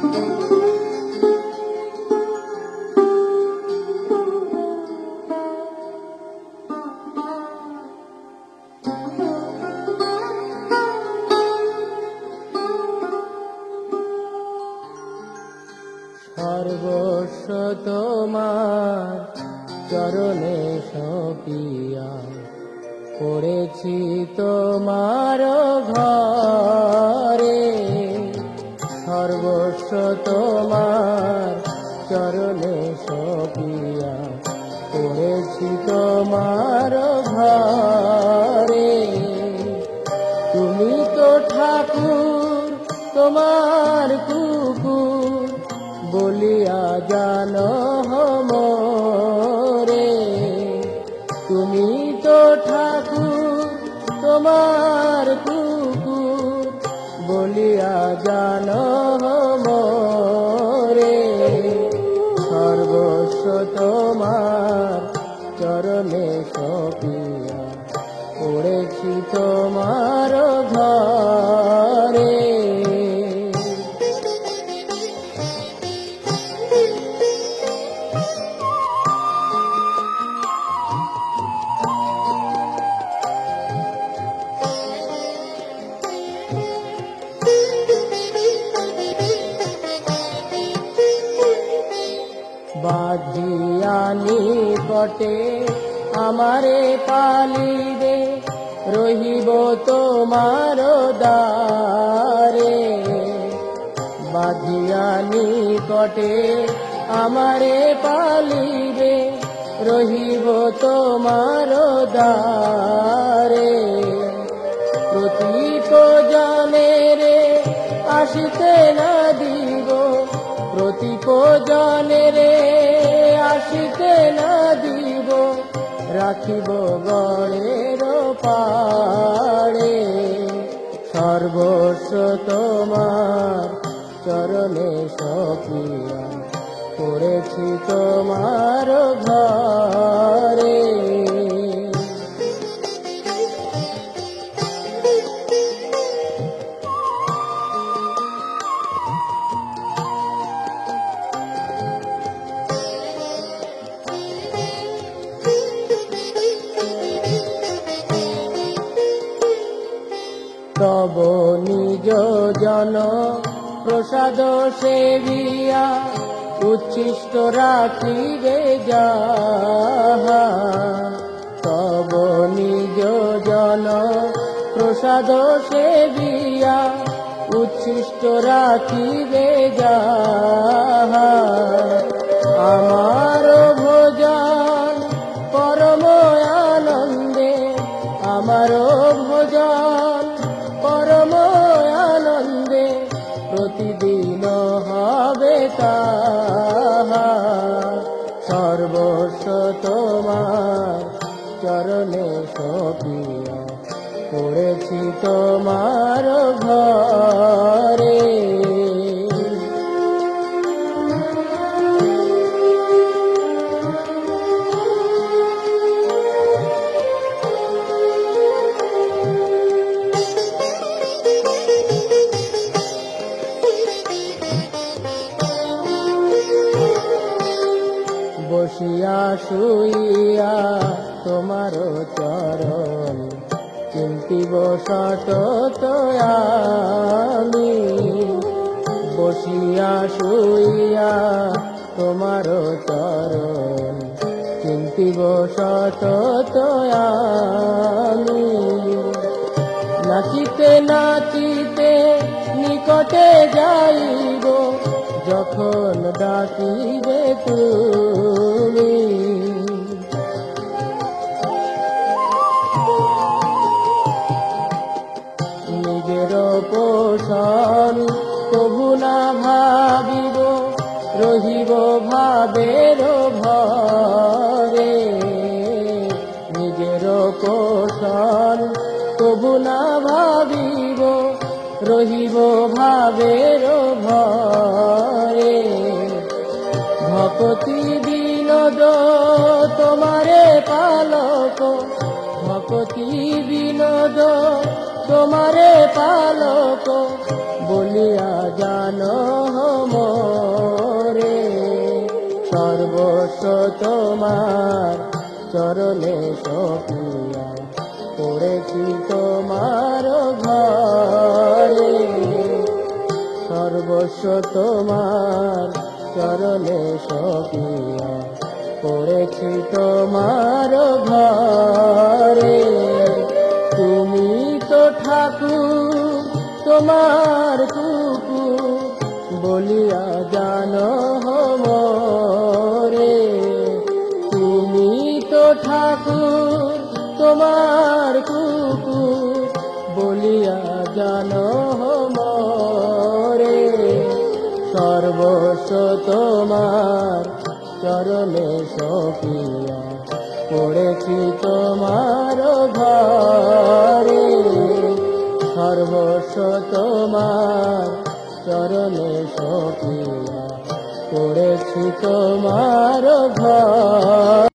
সর্বস্ব তোমার চরণে সপিয়া পড়েছি তোমার ঘরে। সর্বস্ব তোমার চরণে সপিয়া পড়েছি তোমার ঘরে। তুমি তো ঠাকুর তোমার কুকুর বলিয়া জানো মোরে। তুমি তো ঠাকুর তোমার কুকুর বলিয়া জানো মোরে। সর্বস্ব তোমার চরণে সপিয়া পড়েছি তোমার ঘরে। বাঁধিয়া নিকটে আমারে পালিবে রহিব তোমার দ্বারে। বাঁধিয়া নিকটে আমারে পালিবে রহিব তোমার দ্বারে। প্রতীক জনেরে আসিতে না দিব, প্রতীক জনেরে আসিতে না দিব, রাখিব গড়ের পাড়ে। সর্বস্ব তোমার চরণে সপিয়া পড়েছি তোমার ঘরে। তব নিজ জন প্রসাদ সেবিয়া উচ্ছিষ্ট রাখিবে যাহা। তব নিজ জন প্রসাদ সেবিয়া উচ্ছিষ্ট রাখিবে যাহা। আমার ভোজন পরম আনন্দে, আমার ভোজন পরম আনন্দে প্রতিদিন হবে তাহা। সর্বস্ব তোমার চরণে সপিয়া পড়েছি তোমার ঘরে। বসিয়া শুইয়া তোমার চরণ চিন্তিব সতত আমি। বসিয়া শুইয়া তোমার চরণ চিন্তিব সতত আমি। নাচিতে নাচিতে নিকটে যাইব যখন ডাকিবে তুমি। নিজের পোষণ কবু না ভাবিব রহিব ভাবের ভরে। নিজের পোষণ কবু না ভাবিব রহিব ভাবের ভরে। ভকতি বিনোদ তোমারে পালক, ভকতি বিনোদ তোমারে পালক বলিয়া জানো তোমার চরণে সপিয়া পড়েছি তোমার ঘরে সর্বস্ব তোমার চরণে সপিয়া পড়েছি তোমার ঘরে তুমি তো ঠাকুর তোমার কুকুর বলিয়া জানো মোরে তুমি তো ঠাকুর তোমার কুকুর বলিয়া জানো মোরে সর্বস্ব তোমার চরণে সপিয়া পড়েছি তোমার ঘরে সর্বস্ব তোমার চরণে সপিয়া পড়েছি তোমার ঘরে।